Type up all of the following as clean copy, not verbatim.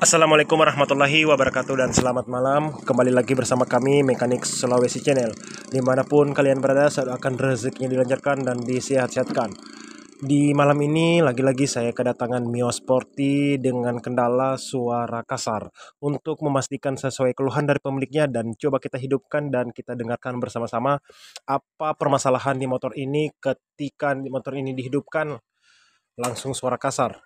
Assalamualaikum warahmatullahi wabarakatuh dan selamat malam. Kembali lagi bersama kami Mekanik Sulawesi Channel. Dimanapun kalian berada, akan rezekinya dilancarkan dan disehat-sehatkan. Di malam ini lagi-lagi saya kedatangan Mio Sporty dengan kendala suara kasar untuk memastikan sesuai keluhan dari pemiliknya, dan coba kita hidupkan dan kita dengarkan bersama-sama apa permasalahan di motor ini ketika motor ini dihidupkan langsung suara kasar.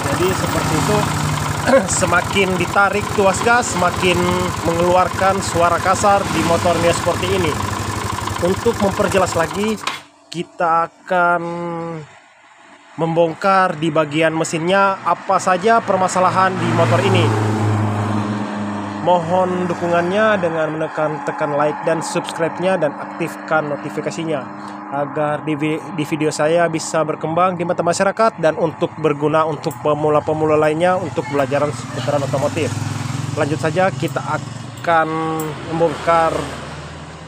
Jadi seperti itu, semakin ditarik tuas gas semakin mengeluarkan suara kasar di motor Mio Sporty ini. Untuk memperjelas lagi, kita akan membongkar di bagian mesinnya apa saja permasalahan di motor ini. Mohon dukungannya dengan menekan like dan subscribe-nya dan aktifkan notifikasinya agar di video saya bisa berkembang di mata masyarakat dan untuk berguna untuk pemula-pemula lainnya untuk belajar seputaran otomotif. Lanjut saja, kita akan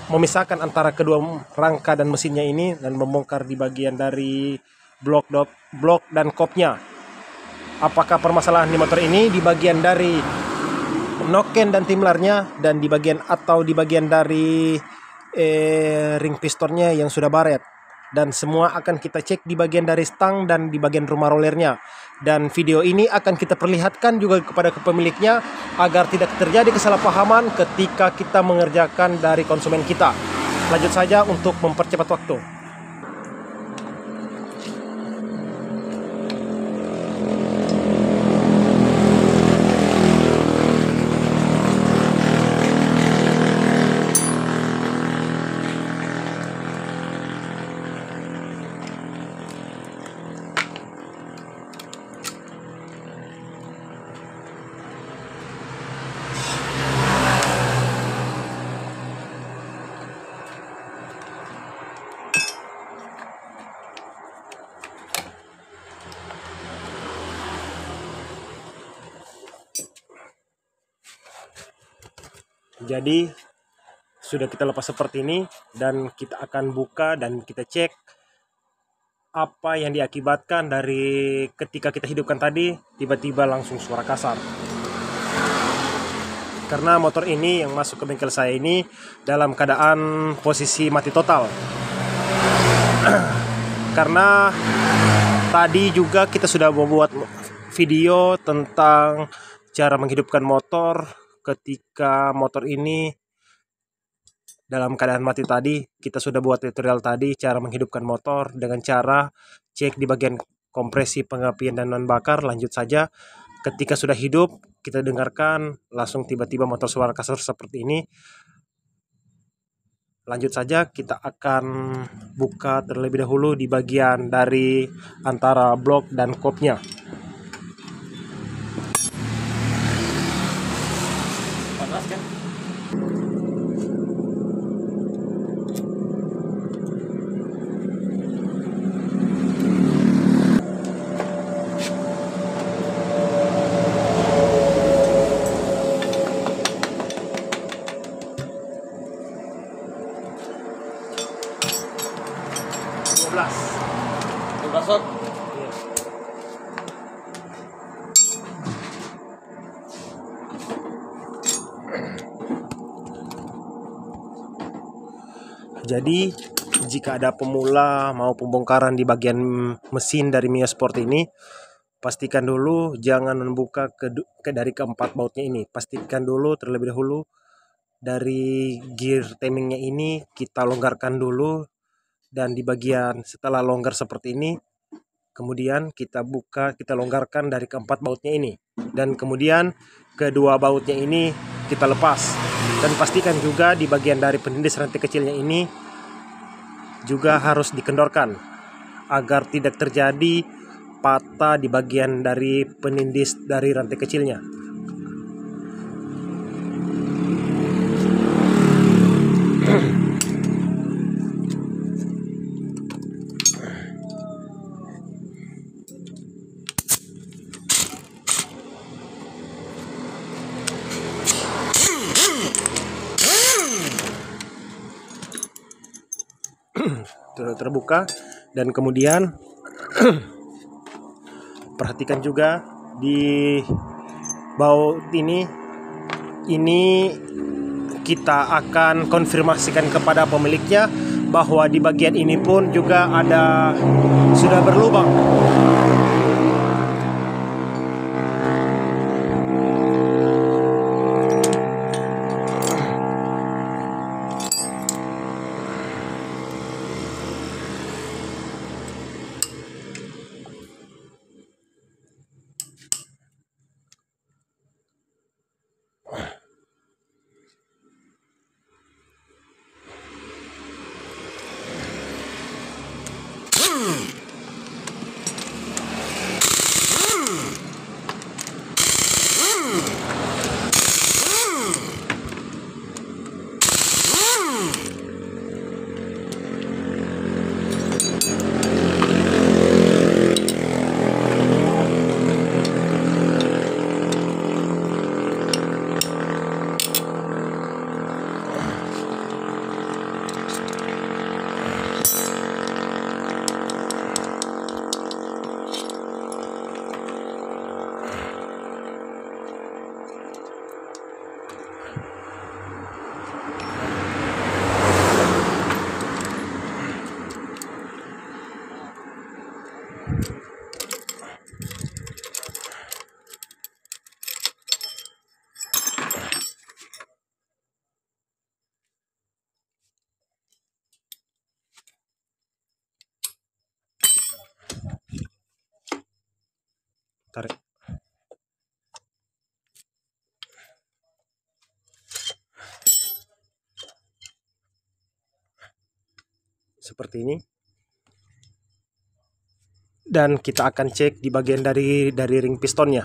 memisahkan antara kedua rangka dan mesinnya ini dan membongkar di bagian dari blok dan kopnya. Apakah permasalahan di motor ini di bagian dari noken dan timlernya, dan di bagian dari ring pistonnya yang sudah baret, dan semua akan kita cek di bagian dari stang dan di bagian rumah rollernya. Dan video ini akan kita perlihatkan juga kepada pemiliknya agar tidak terjadi kesalahpahaman ketika kita mengerjakan dari konsumen kita. Lanjut saja untuk mempercepat waktu. Jadi sudah kita lepas seperti ini, dan kita akan buka dan kita cek apa yang diakibatkan dari ketika kita hidupkan tadi tiba-tiba langsung suara kasar. Karena motor ini yang masuk ke bengkel saya ini dalam keadaan posisi mati total. Karena tadi juga kita sudah membuat video tentang cara menghidupkan motor ketika motor ini dalam keadaan mati tadi. Kita sudah buat tutorial tadi cara menghidupkan motor dengan cara cek di bagian kompresi, pengapian dan non bakar. Lanjut saja, ketika sudah hidup kita dengarkan langsung tiba-tiba motor suara kasar seperti ini. Lanjut saja, kita akan buka terlebih dahulu di bagian dari antara blok dan kopnya. Masuk. Jadi jika ada pemula mau pembongkaran di bagian mesin dari Mio Sport ini, pastikan dulu jangan membuka dari keempat bautnya ini. Pastikan dulu terlebih dahulu dari gear timingnya ini kita longgarkan dulu, dan di bagian setelah longgar seperti ini kemudian kita longgarkan dari keempat bautnya ini, dan kemudian kedua bautnya ini kita lepas. Dan pastikan juga di bagian dari penindis rantai kecilnya ini juga harus dikendorkan agar tidak terjadi patah di bagian dari penindis dari rantai kecilnya. terbuka. Dan kemudian perhatikan juga di baut ini kita akan konfirmasikan kepada pemiliknya bahwa di bagian ini pun juga sudah berlubang. Tarik. Seperti ini. Dan kita akan cek di bagian dari ring pistonnya.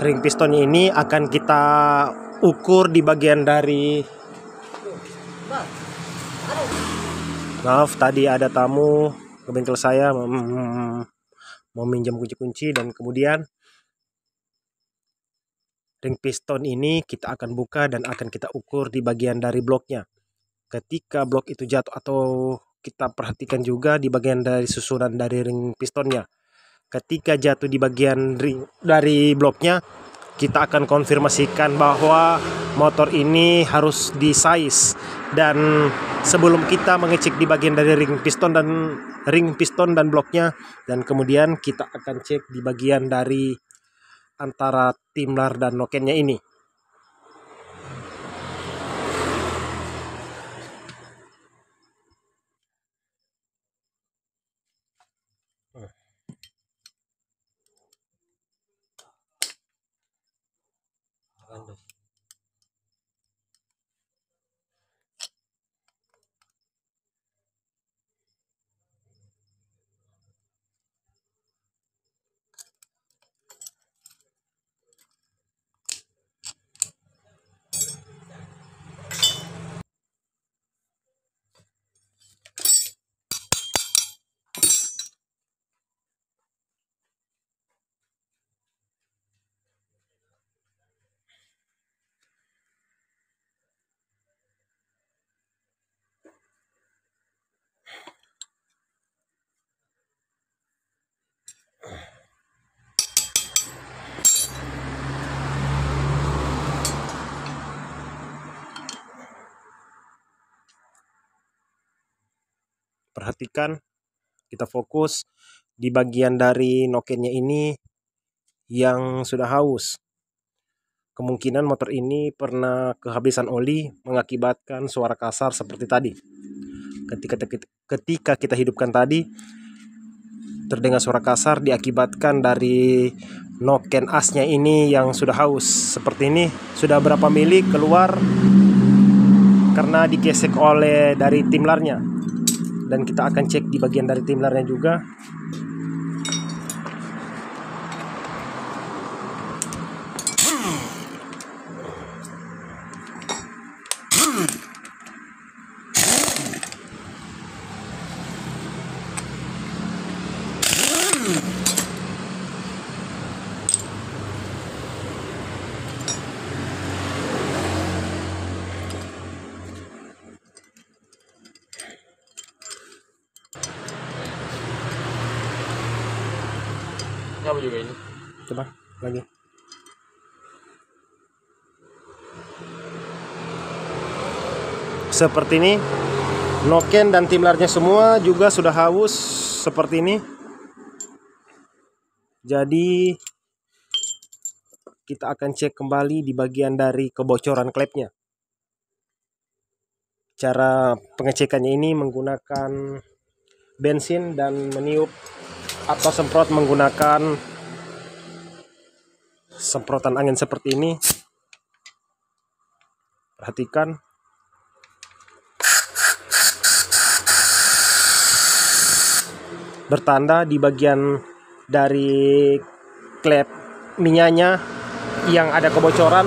Ring piston ini akan kita ukur di bagian dari, maaf tadi ada tamu ke bengkel saya mau minjam kunci-kunci. Dan kemudian ring piston ini kita akan buka dan akan kita ukur di bagian dari bloknya. Ketika blok itu jatuh, atau kita perhatikan juga di bagian dari susunan dari ring pistonnya. Ketika jatuh di bagian ring dari bloknya, kita akan konfirmasikan bahwa motor ini harus di size. Dan sebelum kita mengecek di bagian dari ring piston dan bloknya, dan kemudian kita akan cek di bagian dari antara timlar dan nokennya ini. Perhatikan, kita fokus di bagian dari nokennya ini yang sudah haus. Kemungkinan motor ini pernah kehabisan oli mengakibatkan suara kasar seperti tadi. Ketika kita hidupkan tadi, terdengar suara kasar diakibatkan dari noken asnya ini yang sudah haus seperti ini. Sudah berapa mili keluar karena digesek oleh dari timlarnya. Dan kita akan cek di bagian dari timlarnya juga. Apa juga ini? Coba lagi. Seperti ini. Noken dan timlarnya semua juga sudah haus seperti ini. Jadi kita akan cek kembali di bagian dari kebocoran klepnya. Cara pengecekannya ini menggunakan bensin dan meniup atau semprot menggunakan semprotan angin seperti ini. Perhatikan. Bertanda di bagian dari klep minyaknya yang ada kebocoran.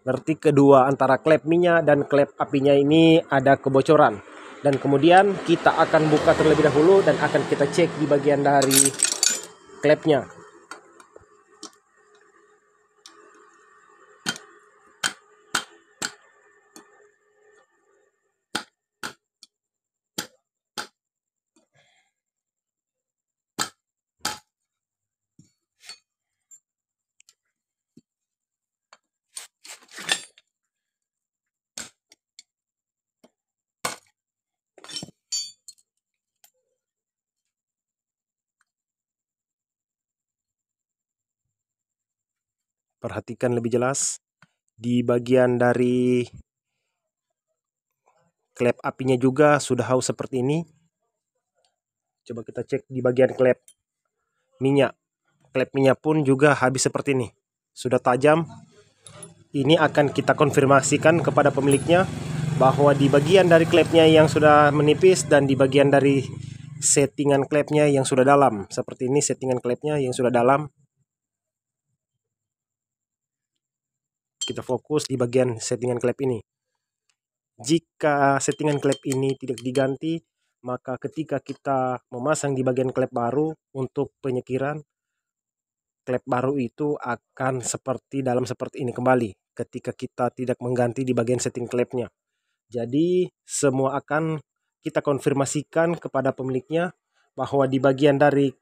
Berarti kedua antara klep minyak dan klep apinya ini ada kebocoran. Dan kemudian kita akan buka terlebih dahulu dan akan kita cek di bagian dari klepnya. Perhatikan lebih jelas di bagian dari klep apinya juga sudah haus seperti ini. Coba kita cek di bagian klep minyak. Klep minyak pun juga habis seperti ini. Sudah tajam. Ini akan kita konfirmasikan kepada pemiliknya bahwa di bagian dari klepnya yang sudah menipis dan di bagian dari settingan klepnya yang sudah dalam. Seperti ini settingan klepnya yang sudah dalam. Kita fokus di bagian settingan klep ini. Jika settingan klep ini tidak diganti, maka ketika kita memasang di bagian klep baru untuk penyekiran, klep baru itu akan seperti ini kembali ketika kita tidak mengganti di bagian setting klepnya. Jadi semua akan kita konfirmasikan kepada pemiliknya bahwa di bagian dari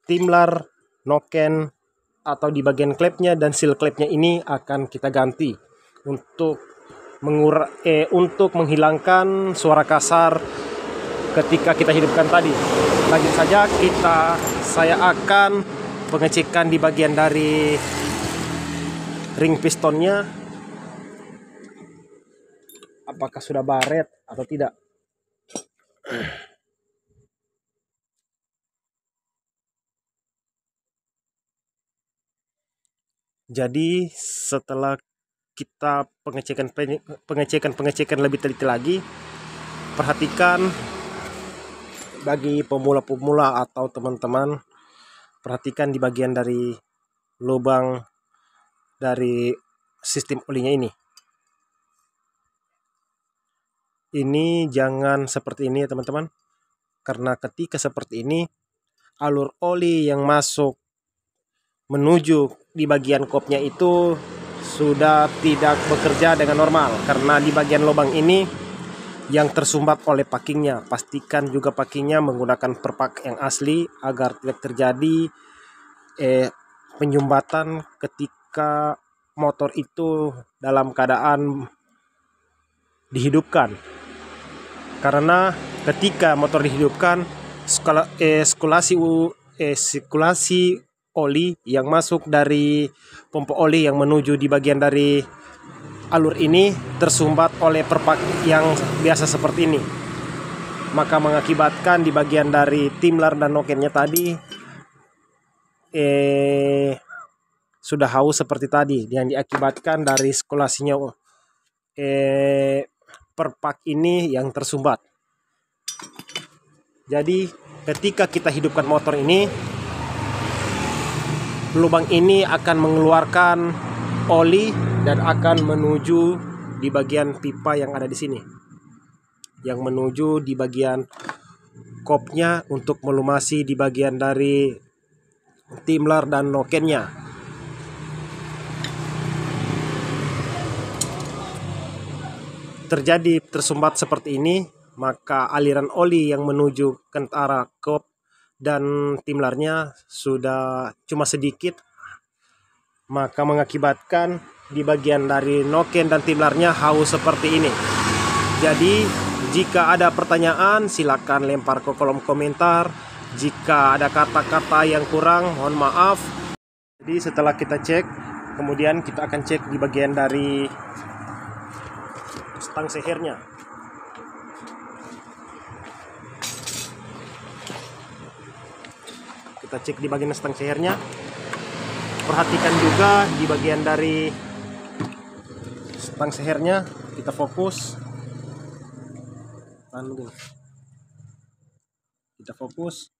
timlar, noken, atau di bagian klepnya dan seal klepnya ini akan kita ganti untuk untuk menghilangkan suara kasar ketika kita hidupkan tadi. Lanjut saja, saya akan pengecekan di bagian dari ring pistonnya apakah sudah baret atau tidak. Jadi setelah kita pengecekan lebih teliti lagi, perhatikan bagi pemula-pemula atau teman-teman, perhatikan di bagian dari lubang dari sistem olinya ini. Ini jangan seperti ini ya teman-teman, karena ketika seperti ini alur oli yang masuk menuju di bagian kopnya itu sudah tidak bekerja dengan normal, karena di bagian lubang ini yang tersumbat oleh packingnya. Pastikan juga packingnya menggunakan perpak yang asli agar tidak terjadi penyumbatan ketika motor itu dalam keadaan dihidupkan. Karena ketika motor dihidupkan, sirkulasi oli yang masuk dari pompa oli yang menuju di bagian dari alur ini tersumbat oleh perpak yang biasa seperti ini. maka mengakibatkan di bagian dari timler dan nokennya tadi sudah haus seperti tadi, yang diakibatkan dari sirkulasinya perpak ini yang tersumbat. Jadi ketika kita hidupkan motor ini, lubang ini akan mengeluarkan oli dan akan menuju di bagian pipa yang ada di sini, yang menuju di bagian kopnya untuk melumasi di bagian dari timler dan nokennya. Terjadi tersumbat seperti ini, maka aliran oli yang menuju ke antara kop dan timlernya sudah cuma sedikit, maka mengakibatkan di bagian dari noken dan timlernya haus seperti ini. Jadi jika ada pertanyaan silakan lempar ke kolom komentar. Jika ada kata-kata yang kurang mohon maaf. Jadi setelah kita cek, kemudian kita akan cek di bagian dari stang sehernya. Kita cek di bagian stang sehernya. Perhatikan juga di bagian dari stang sehernya. Kita fokus. Kita fokus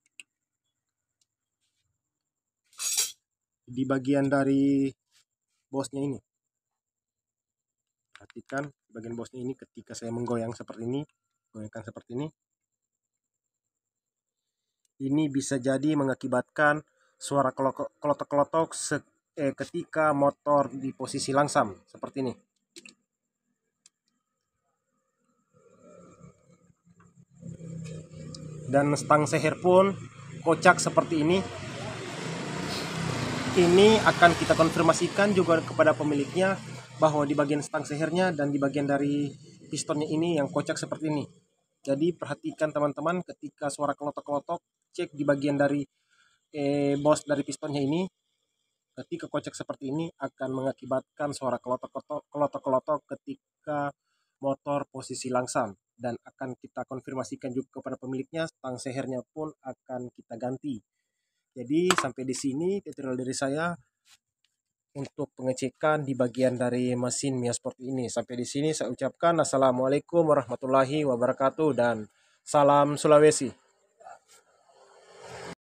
di bagian dari bosnya ini. Perhatikan bagian bosnya ini ketika saya menggoyang seperti ini, goyangkan seperti ini. Ini bisa jadi mengakibatkan suara kelotok-kelotok ketika motor di posisi langsam seperti ini. Dan stang seher pun kocak seperti ini. Ini akan kita konfirmasikan juga kepada pemiliknya bahwa di bagian stang sehernya dan di bagian dari pistonnya ini yang kocak seperti ini. Jadi perhatikan teman-teman, ketika suara kelotok-kelotok, cek di bagian dari bos dari pistonnya ini. Ketika kocak seperti ini akan mengakibatkan suara kelotok-kelotok ketika motor posisi langsam, dan akan kita konfirmasikan juga kepada pemiliknya. Stang sehernya pun akan kita ganti. Jadi sampai di sini tutorial dari saya untuk pengecekan di bagian dari mesin Mia Sport ini. Sampai di sini saya ucapkan assalamualaikum warahmatullahi wabarakatuh dan salam Sulawesi.